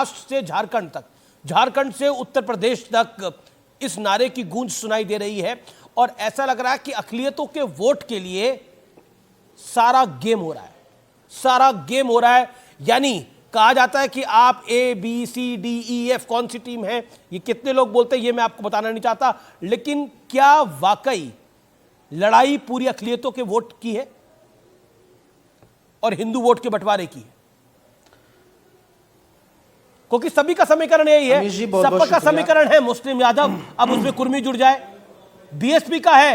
महाराष्ट्र से झारखंड तक, झारखंड से उत्तर प्रदेश तक इस नारे की गूंज सुनाई दे रही है और ऐसा लग रहा है कि अक़लियतों के वोट के लिए सारा गेम हो रहा है, सारा गेम हो रहा है। यानी कहा जाता है कि आप A B C D E F कौन सी टीम है, ये कितने लोग बोलते हैं ये मैं आपको बताना नहीं चाहता, लेकिन क्या वाकई लड़ाई पूरी अक़लियतों के वोट की है और हिंदू वोट के बंटवारे की है? क्योंकि सभी का समीकरण यही है, सपा का समीकरण है मुस्लिम यादव, अब उसमें कुर्मी जुड़ जाए, बीएसपी का है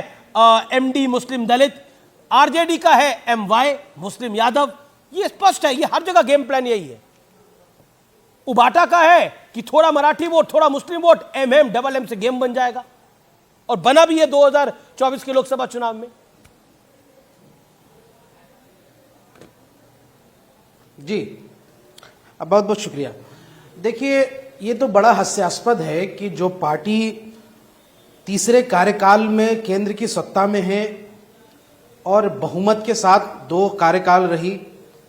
एमडी मुस्लिम दलित, आरजेडी का है एमवाई मुस्लिम यादव। ये स्पष्ट है, ये हर जगह गेम प्लान यही है। उबाटा का है कि थोड़ा मराठी वोट थोड़ा मुस्लिम वोट, एमएम डबल एम से गेम बन जाएगा और बना भी है 2024 के लोकसभा चुनाव में। जी बहुत बहुत शुक्रिया। देखिए, ये तो बड़ा हास्यास्पद है कि जो पार्टी तीसरे कार्यकाल में केंद्र की सत्ता में है और बहुमत के साथ 2 कार्यकाल रही,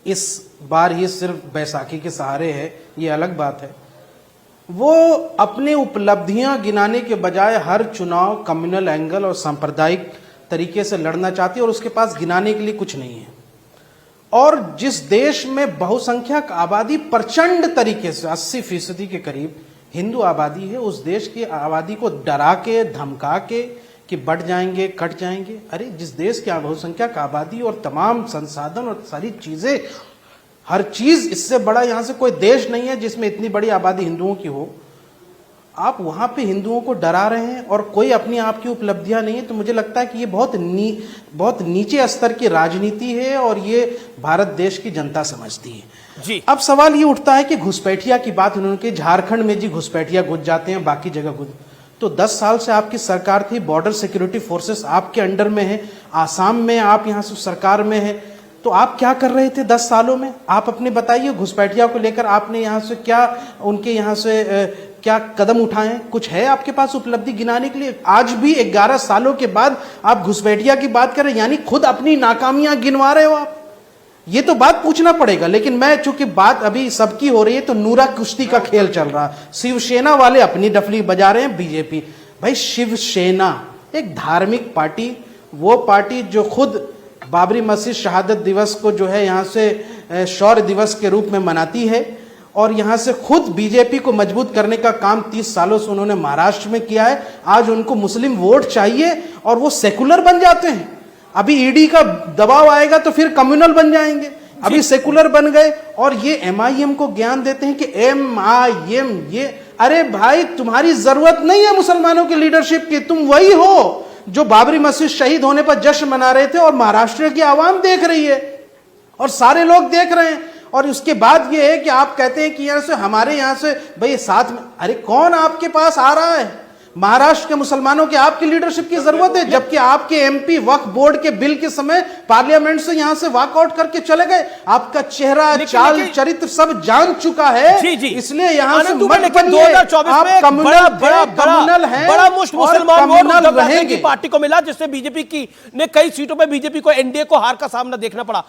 इस बार ये सिर्फ बैसाखी के सहारे है, ये अलग बात है, वो अपनी उपलब्धियां गिनाने के बजाय हर चुनाव कम्युनल एंगल और सांप्रदायिक तरीके से लड़ना चाहती है और उसके पास गिनाने के लिए कुछ नहीं है। और जिस देश में बहुसंख्यक आबादी प्रचंड तरीके से 80% के करीब हिंदू आबादी है, उस देश की आबादी को डरा के धमका के कि बढ़ जाएंगे कट जाएंगे, अरे जिस देश की बहुसंख्यक आबादी और तमाम संसाधन और सारी चीजें, हर चीज, इससे बड़ा यहां से कोई देश नहीं है जिसमें इतनी बड़ी आबादी हिंदुओं की हो, आप वहां पे हिंदुओं को डरा रहे हैं और कोई अपनी आपकी उपलब्धियां नहीं है। तो मुझे लगता है कि ये बहुत नीचे स्तर की राजनीति है और ये भारत देश की जनता समझती है जी। अब सवाल ये उठता है कि घुसपैठिया की बात उन्होंने की, झारखंड में जी घुसपैठिया घुस जाते हैं, बाकी जगह घुस, तो 10 साल से आपकी सरकार थी, बॉर्डर सिक्योरिटी फोर्सेस आपके अंडर में है, आसाम में आप यहां से सरकार में है, तो आप क्या कर रहे थे 10 सालों में? आप अपने बताइए, घुसपैठिया को लेकर आपने यहां से क्या, उनके यहां से क्या कदम उठाए? कुछ है आपके पास उपलब्धि गिनाने के लिए? आज भी 11 सालों के बाद आप घुसपैठिया की बात करें, यानी खुद अपनी नाकामियां गिनवा रहे हो आप। ये तो बात पूछना पड़ेगा। लेकिन मैं, चूंकि बात अभी सबकी हो रही है, तो नूरा कुश्ती का खेल चल रहा, शिवसेना वाले अपनी डफली बजा रहे हैं, बीजेपी। भाई, शिवसेना एक धार्मिक पार्टी, वो पार्टी जो खुद बाबरी मस्जिद शहादत दिवस को जो है यहां से शौर्य दिवस के रूप में मनाती है और यहां से खुद बीजेपी को मजबूत करने का काम 30 सालों से उन्होंने महाराष्ट्र में किया है। आज उनको मुस्लिम वोट चाहिए और वो सेकुलर बन जाते हैं। अभी ईडी का दबाव आएगा तो फिर कम्युनल बन जाएंगे, अभी सेकुलर बन गए और ये एमआईएम को ज्ञान देते हैं कि एमआईएम ये, अरे भाई तुम्हारी जरूरत नहीं है मुसलमानों की लीडरशिप की, तुम वही हो जो बाबरी मस्जिद शहीद होने पर जश्न मना रहे थे और महाराष्ट्र की आवाम देख रही है और सारे लोग देख रहे हैं। और उसके बाद ये है कि आप कहते हैं कि यहां से, हमारे यहां से भाई साथ में, अरे कौन आपके पास आ रहा है? महाराष्ट्र के मुसलमानों की आपकी लीडरशिप की जरूरत है, जबकि आपके एमपी वक्फ बोर्ड के बिल के समय पार्लियामेंट से यहां से वॉकआउट करके चले गए। आपका चेहरा, चाल, चरित्र सब जान चुका है। जी जी। इसलिए यहां से 2024 में कम्युनल है, बड़ा मुश्त मुसलमान वोट रहेंगे पार्टी को मिला, जिससे बीजेपी की ने कई सीटों पर बीजेपी को, एनडीए को हार का सामना देखना पड़ा।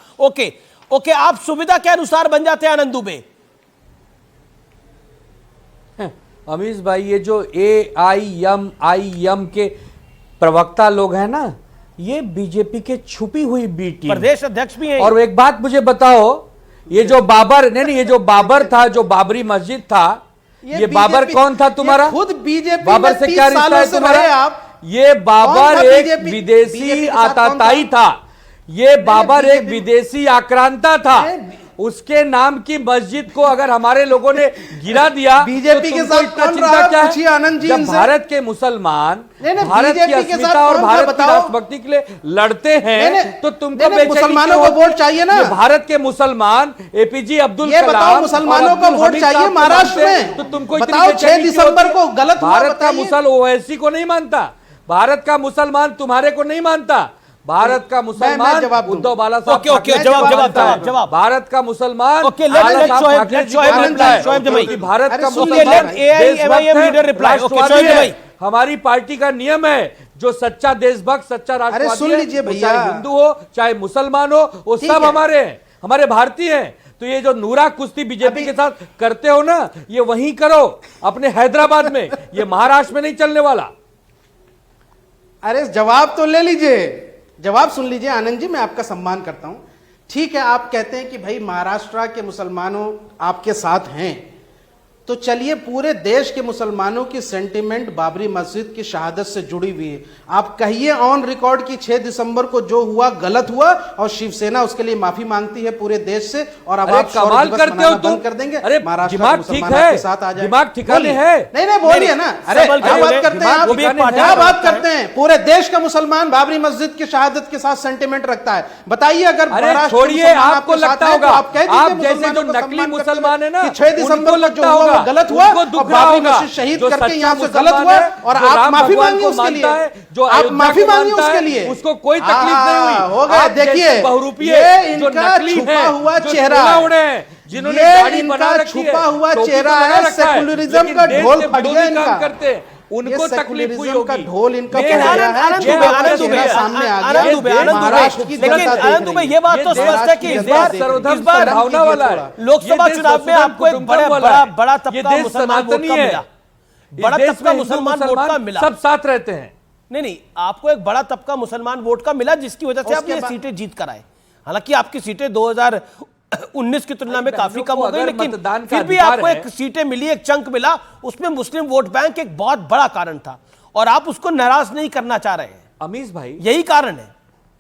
ओके, आप सुविधा के अनुसार बन जाते हैं आनंद दुबे। अमीश भाई, ये जो AIMIM के प्रवक्ता लोग हैं ना, ये बीजेपी के छुपी हुई बी टीम, प्रदेश अध्यक्ष भी हैं। और एक बात मुझे बताओ, ये जो बाबर, नहीं ये जो बाबर था, जो बाबरी मस्जिद था, ये बाबर कौन था तुम्हारा? खुद बीजेपी, बाबर से क्या रिश्ता है तुम्हारा? ये बाबर एक विदेशी आताताई था, ये बाबर एक विदेशी आक्रांता था। उसके नाम की मस्जिद को अगर हमारे लोगों ने गिरा दिया, बीजेपी के साथ कौन रहा? क्या है? आनंद जी, जब भारत के मुसलमान भारत की अस्मिता और भारत की राष्ट्रभक्ति के लिए लड़ते हैं, तो तुमको मुसलमानों को वोट चाहिए ना? भारत के मुसलमान एपीजे अब्दुल कलाम, मुसलमानों को वोट चाहिए महाराष्ट्र में, तो तुमको बताओ 6 दिसंबर को गलत? भारत का मुसल ओवैसी को नहीं मानता, भारत का मुसलमान तुम्हारे को नहीं मानता, भारत का मुसलमान उद्धव बाला साहब, जवाब भारत का मुसलमान भारत का मुसलमान। हमारी पार्टी का नियम है, जो सच्चा देशभक्त, सच्चा राष्ट्रवादी, सुन लीजिए भैया, चाहे हिंदू हो चाहे मुसलमान हो, वो सब हमारे हैं, हमारे भारतीय हैं। तो ये जो नूरा कुश्ती बीजेपी के साथ करते हो ना, ये वहीं करो अपने हैदराबाद में, ये महाराष्ट्र में नहीं चलने वाला। अरे जवाब तो ले लीजिए, जवाब सुन लीजिए आनंद जी, मैं आपका सम्मान करता हूं। ठीक है, आप कहते हैं कि भाई महाराष्ट्र के मुसलमानों आपके साथ हैं, तो चलिए पूरे देश के मुसलमानों की सेंटिमेंट बाबरी मस्जिद की शहादत से जुड़ी हुई है। आप कहिए ऑन रिकॉर्ड कि 6 दिसंबर को जो हुआ गलत हुआ और शिवसेना उसके लिए माफी मांगती है पूरे देश से, और अब आप कमाल करते हो तुम, कर देंगे। अरे महाराष्ट्र दिमाग ठीक है, साथ आ जाए, दिमाग ठिकाने है। नहीं बोलिए ना, अरे क्या बात करते हैं आप, क्या बात करते हैं? पूरे देश का मुसलमान बाबरी मस्जिद की शहादत के साथ सेंटिमेंट रखता है। बताइए अगर छोड़िए, आपको लगता होगा आप जैसे जो नकली मुसलमान है ना, 6 दिसंबर लगता होगा गलत हुआ, बाबरी मस्जिद शहीद करके यहाँ से गलत हुआ, और आप माफी मांगी उसके लिए, जो आप माफी मांगी उसके लिए, उसको कोई तकलीफ नहीं हुई। हो गया, देखिए बहुरूपी ये इनका छुपा हुआ चेहरा, जिन्होंने ये इनका छुपा हुआ चेहरा है, सेकुलरिज्म का ढोल फट गया इनका, करते उनको तकलीफ हुई होगी, का ढोल इनका सामने आ गया। महाराष्ट्र की जनता, ये बात तो स्पष्ट है कि इस बार भावना वाला है। लोकसभा चुनाव में आपको एक बड़ा तबका मुसलमान वोट का मिला, बड़ा तबका मुसलमान वोट का मिला, सब साथ रहते हैं। नहीं, आपको एक बड़ा तबका मुसलमान वोट का मिला, जिसकी वजह से आप ये सीटें जीत कर आए। हालांकि आपकी सीटें 2019 की तुलना में काफी कम हो गई, लेकिन फिर भी आपको एक सीटें मिली, एक चंक मिला, उसमें मुस्लिम वोट बैंक एक बहुत बड़ा कारण था, और आप उसको नाराज नहीं करना चाह रहे हैं। अमीश भाई, यही कारण है।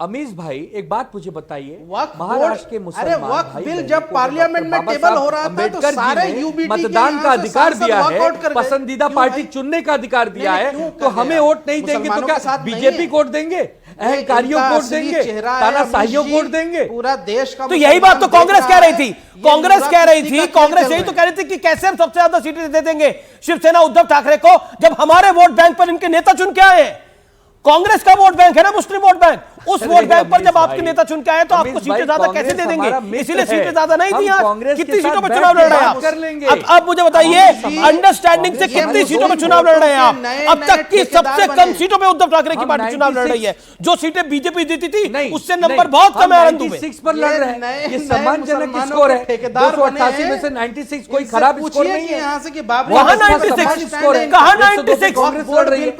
अमीश भाई, एक बात मुझे बताइए, महाराष्ट्र के मुसलमान वक्फ बिल जब पार्लियामेंट में टेबल हो रहा था तो सारे यूबीटी मतदान का अधिकार दिया है, पसंदीदा पार्टी चुनने का अधिकार दिया है, तो हमें वोट नहीं देंगे तो क्या बीजेपी को वोट देंगे, अहंकारियों को वोट देंगे, तानाशाहियों को वोट देंगे? पूरा देश का, तो यही बात तो कांग्रेस कह रही थी, कांग्रेस यही तो कह रही थी कि कैसे हम सबसे ज्यादा सीटें दे देंगे शिवसेना उद्धव ठाकरे को, जब हमारे वोट बैंक पर इनके नेता चुन के आए। कांग्रेस का वोट बैंक है ना मुस्लिम वोट बैंक, उस वोट बैंक पर जब आपके नेता चुन के आए तो आपको सीटें ज्यादा कैसे दे देंगे? इसीलिए सीटें ज्यादा नहीं दी आज। कितनी सीटों पर चुनाव लड़ रहे हैं आप? अब मुझे बताइए, अंडरस्टैंडिंग से कितनी सीटों पर चुनाव लड़ रहे हैं आप? अब तक की सबसे कम सीटों पर उद्धव ठाकरे की पार्टी चुनाव लड़ रही है। जो सीटें बीजेपी जीती थी उससे नंबर बहुत कम है। 96 पर लड़ रहे हैं, ये सम्मानजनक स्कोर है। 288 में से 96 कोई खराब स्कोर नहीं है। यहाँ से कि कहां 96 स्कोर है? कहां 96?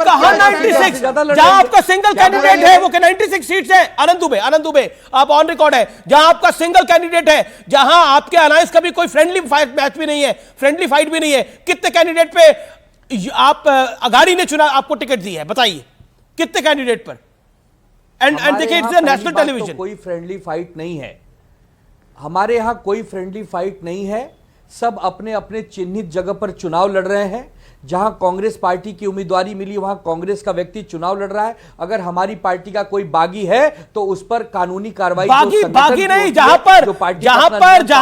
कहां 96? जहां आपका सिंगल कैंडिडेट है वो 96 सीट्स है। आनंद दुबे आप ऑन रिकॉर्ड है, जहां आपका सिंगल कैंडिडेट है, जहां आपके अलायंस का भी कोई फ्रेंडली फाइट मैच भी नहीं है, फ्रेंडली फाइट भी नहीं है, कितने कैंडिडेट पे आप अघाड़ी ने चुना, आपको टिकट दी है? बताइए कितने कैंडिडेट पर? एंड देखिए, इट्स नेशनल टेलीविजन। कोई फ्रेंडली फाइट नहीं है हमारे यहां, कोई फ्रेंडली फाइट नहीं है। सब अपने अपने चिन्हित जगह पर चुनाव लड़ रहे हैं। जहां कांग्रेस पार्टी की उम्मीदवारी मिली वहां कांग्रेस का व्यक्ति चुनाव लड़ रहा है। अगर हमारी पार्टी का कोई बागी है तो उस पर कानूनी कार्रवाई, बागी नहीं, जहां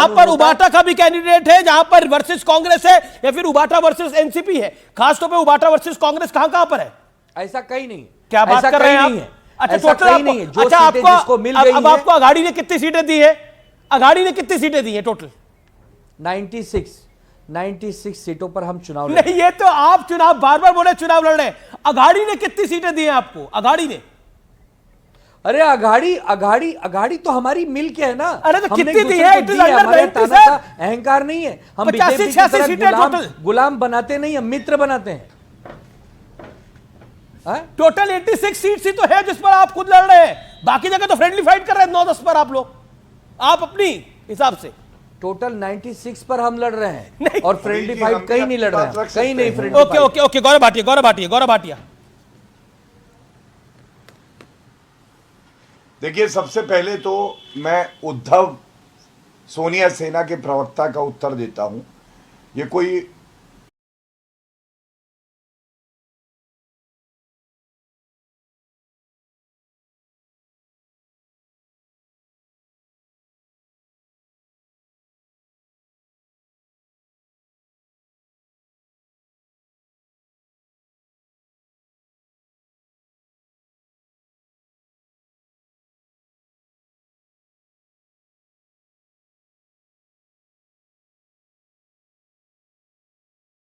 पर उबाटा का भी कैंडिडेट है, जहां पर वर्सेस कांग्रेस है, या फिर उबाटा वर्सेस एनसीपी है, खासतौर पर उबाटा वर्सेस कांग्रेस कहां पर है? ऐसा कहीं नहीं। क्या बात कर रहे हैं आप? अच्छा, टोटल नहीं है। अच्छा, आपको अघाड़ी ने कितनी सीटें दी है? अघाड़ी ने कितनी सीटें दी है टोटल? 96 सीटों पर हम चुनाव नहीं, ये तो आप चुनाव बार बार बोले चुनाव लड़ रहे हैं। अघाड़ी ने कितनी सीटें दी हैं आपको? अघाड़ी ने, अरे अघाड़ी तो हमारी मिल के है ना। अरे तो कितनी दी है? इट इज अंडर 90 अहंकार नहीं है। हम 85-86 सीटें टोटल। गुलाम बनाते नहीं, हम मित्र बनाते हैं। टोटल 86 सीट्स ही तो है जिस पर आप खुद लड़ रहे हैं। बाकी जगह तो फ्रेंडली फाइट कर रहे हैं 9-10 पर आप लोग, आप अपनी हिसाब से। टोटल 96 पर हम लड़ रहे हैं और फ्रेंडली फाइट कहीं नहीं लड़ रहे हैं, कहीं नहीं फ्रेंडली। ओके, गौरव भाटिया। देखिए, सबसे पहले तो मैं उद्धव सोनिया सेना के प्रवक्ता का उत्तर देता हूं। ये कोई